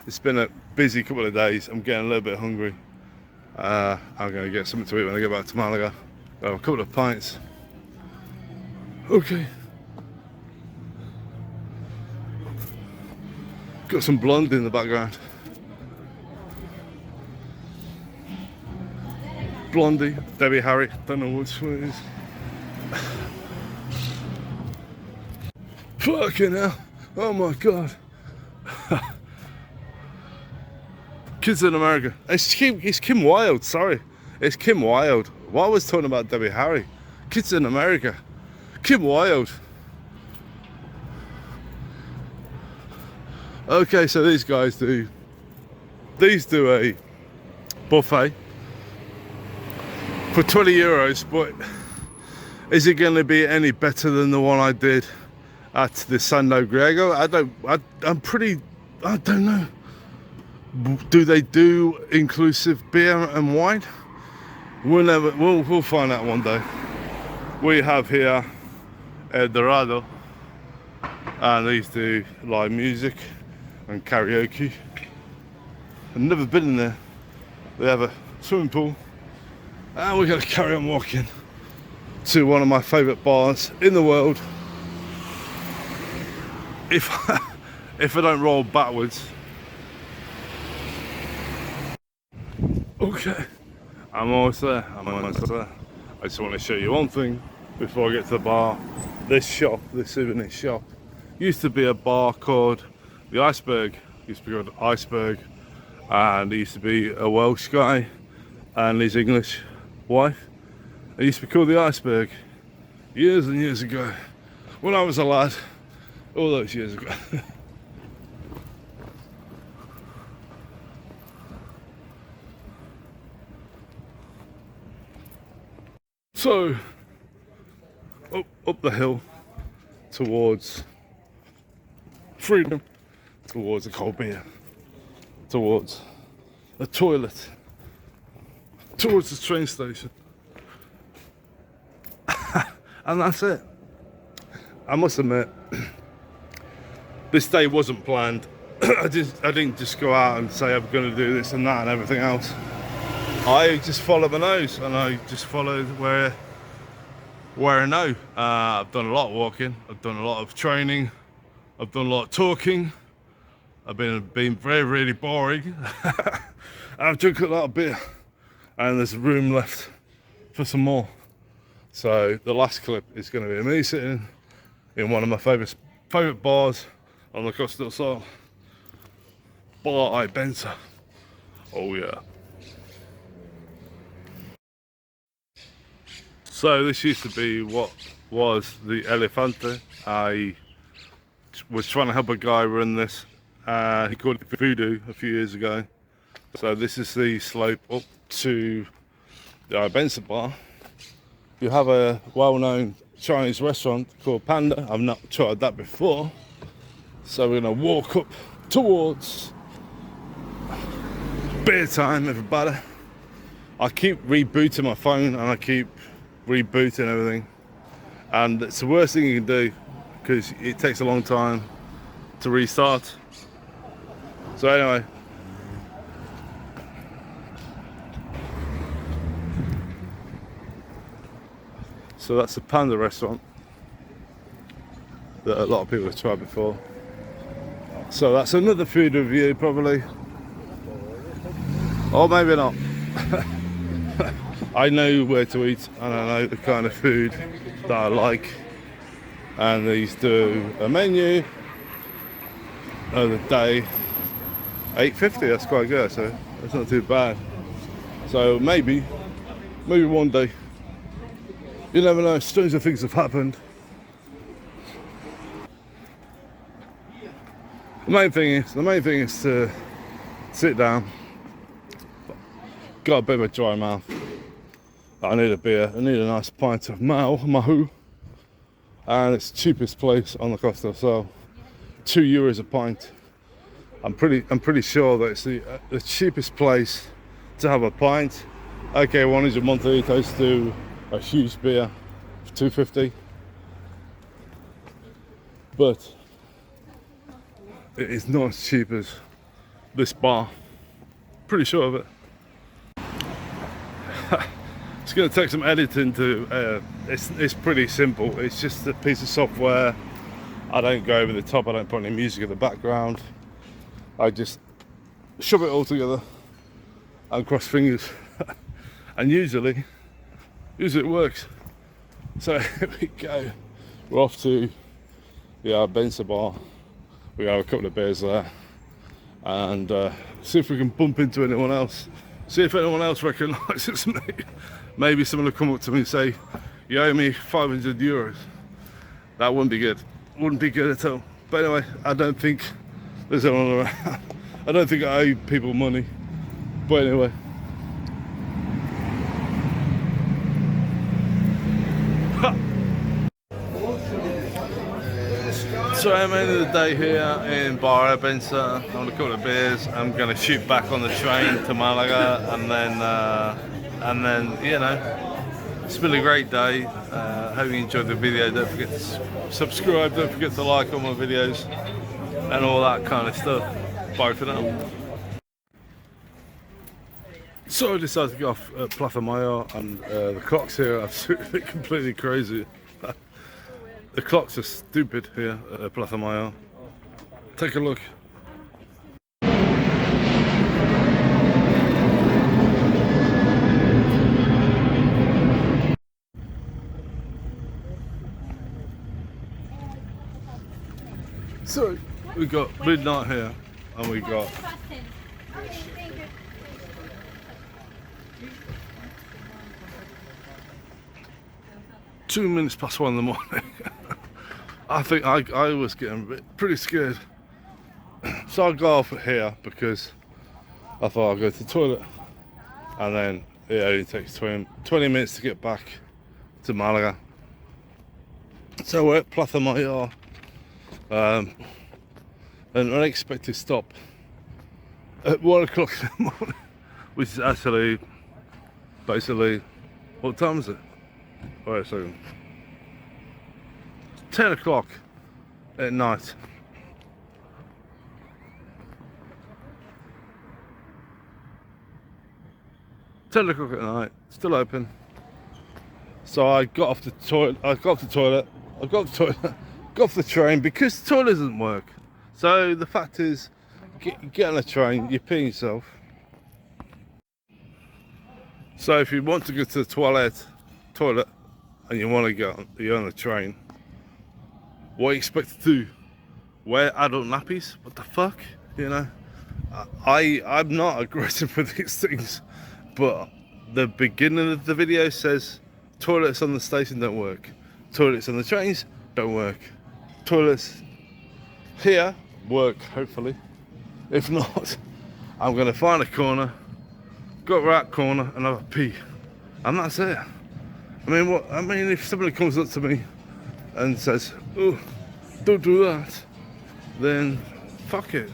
It's been a busy couple of days. I'm getting a little bit hungry. I'm going to get something to eat when I get back to Malaga. A couple of pints. Okay. Got some blonde in the background. Blondie, Debbie Harry, don't know which one it is. Fucking hell, oh my god. Kids in America. It's Kim Wilde, sorry. It's Kim Wilde. What I was talking about Debbie Harry. Kids in America. Kim Wilde. Okay, so these guys do a buffet for 20 euros, but is it going to be any better than the one I did at the Sando Griego? I don't know. Do they do inclusive beer and wine? We'll find out one day. We have here El Dorado, and these do live music and karaoke. I've never been in there. They have a swimming pool, and we're going to carry on walking to one of my favourite bars in the world. If I don't roll backwards. Okay, I'm almost there. I just want to show you one thing before I get to the bar. This shop, this souvenir shop, used to be a bar called the Iceberg. Used to be called Iceberg, and it used to be a Welsh guy and his English wife. It used to be called the Iceberg years and years ago, when I was a lad, all those years ago. So up the hill towards freedom, towards a cold beer, towards a toilet, towards the train station. And that's it. I must admit, this day wasn't planned. I didn't just go out and say I'm going to do this and that and everything else. I just followed my nose, and I just followed where I know. I've done a lot of walking, I've done a lot of training, I've done a lot of talking. I've been very, really boring. I've drunk a lot of beer, and there's room left for some more. So the last clip is going to be me sitting in one of my favourite bars on the Costa del Sol, Bar Ibenza. Oh yeah. So this used to be what was the Elefante. I was trying to help a guy run this. He called it Voodoo a few years ago. So this is the slope up to the Ibenza bar. You have a well-known Chinese restaurant called Panda. I've not tried that before. So we're gonna walk up towards beer time, everybody. I keep rebooting my phone and I keep rebooting everything, and it's the worst thing you can do because it takes a long time to restart. So anyway, so that's the Panda restaurant that a lot of people have tried before. So that's another food review probably, or maybe not. I know where to eat and I know the kind of food that I like, and these do a menu of the day, $8.50. That's quite good, so that's not too bad. So maybe one day, you never know, stranger things have happened. The main thing is to sit down. Got a bit of a dry mouth. I need a beer. I need a nice pint of Mahu, and it's the cheapest place on the Costa del Sol. €2 a pint. I'm pretty sure that it's the cheapest place to have a pint. Okay, one is a monthly to a huge beer for $2.50, but it is not as cheap as this bar. Pretty sure of it. It's going to take some editing to. It's pretty simple. It's just a piece of software. I don't go over the top. I don't put any music in the background. I just shove it all together and cross fingers. And usually it works. So here we go. We're off to the Ibenza bar. We have a couple of beers there, and see if we can bump into anyone else. See if anyone else recognises me. Maybe someone will come up to me and say, "You owe me €500." That wouldn't be good. Wouldn't be good at all. But anyway, I don't think there's anyone around. I don't think I owe people money. But anyway. So I'm ending the day here in Bar Ibenza. I'm gonna couple of beers. I'm gonna shoot back on the train to Malaga, and then you know, it's been a great day. Hope you enjoyed the video. Don't forget to subscribe. Don't forget to like all my videos and all that kind of stuff. Bye for now. So I decided to go off at Plaza Mayor, and the clocks here are absolutely completely crazy. The clocks are stupid here at Plaza Mayor. Take a look. So we got midnight here, and we got two minutes past 1 in the morning. I think I was getting pretty scared. So I got off here because I thought I'd go to the toilet, and then it only takes 20 minutes to get back to Malaga. So we're at Plaza Mayor, an unexpected stop at 1 o'clock in the morning, which is actually basically, what time is it? Wait a second. 10 o'clock at night. Ten o'clock at night, still open. So I got off the toilet, got off the train because the toilet doesn't work. So the fact is, get on a train, you pee yourself. So if you want to go to the toilet, and you want to you're on a train, what do you expect to do? Wear adult nappies? What the fuck? You know, I'm not aggressive with these things, but the beginning of the video says toilets on the station don't work, toilets on the trains don't work, toilets here work hopefully. If not, I'm gonna find a corner, go to that corner and have a pee, and that's it. I mean, if somebody comes up to me and says, "Oh, don't do that," then fuck it.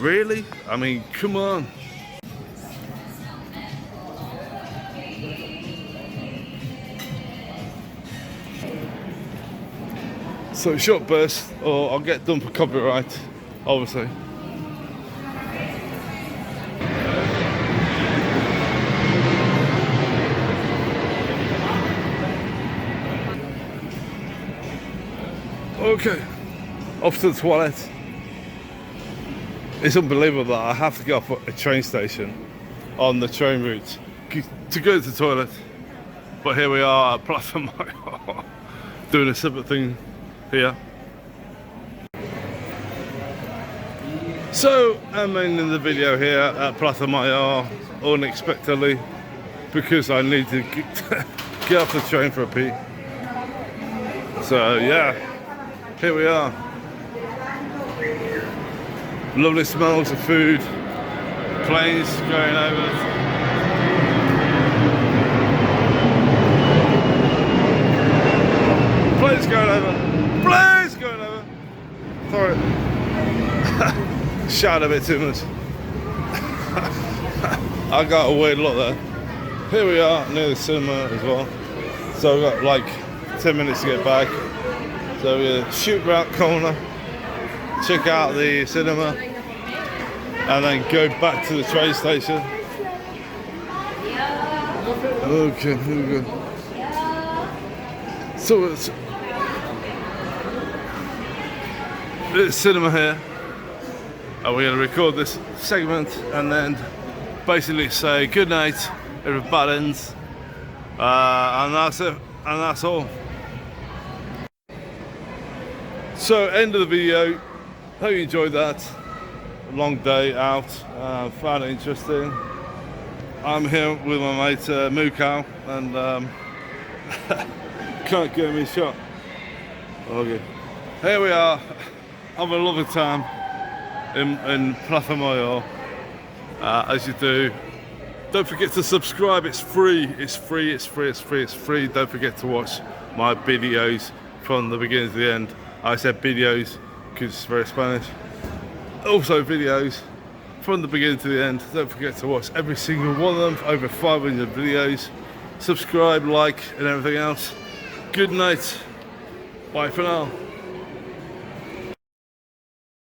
Really? I mean, come on. So short burst, or I'll get done for copyright, obviously. Okay, off to the toilet. It's unbelievable that I have to get off at a train station on the train route to go to the toilet. But here we are at Plaza Mayor, doing a separate thing here. So I'm in the video here at Plaza Mayor unexpectedly because I need to get off the train for a pee. So yeah, here we are. Lovely smells of food, planes going over. Planes going over. Planes going over. Sorry. Shout a bit too much. I got a weird look there. Here we are near the cinema as well. So we've got like 10 minutes to get back. So we'll shoot round corner, check out the cinema, and then go back to the train station. Okay, here we go. So it's cinema here, and we're going to record this segment and then basically say good night, everybody, and that's it, and that's all. So end of the video. Hope you enjoyed that. Long day out, found it interesting. I'm here with my mate Mukau, and can't get me a shot. Okay, here we are, having a lovely time in Plaza Mayor, as you do. Don't forget to subscribe, it's free, it's free. Don't forget to watch my videos from the beginning to the end. I said videos because it's very Spanish. Also videos from the beginning to the end. Don't forget to watch every single one of them, over 500 videos. Subscribe, like and everything else. Good night, bye for now.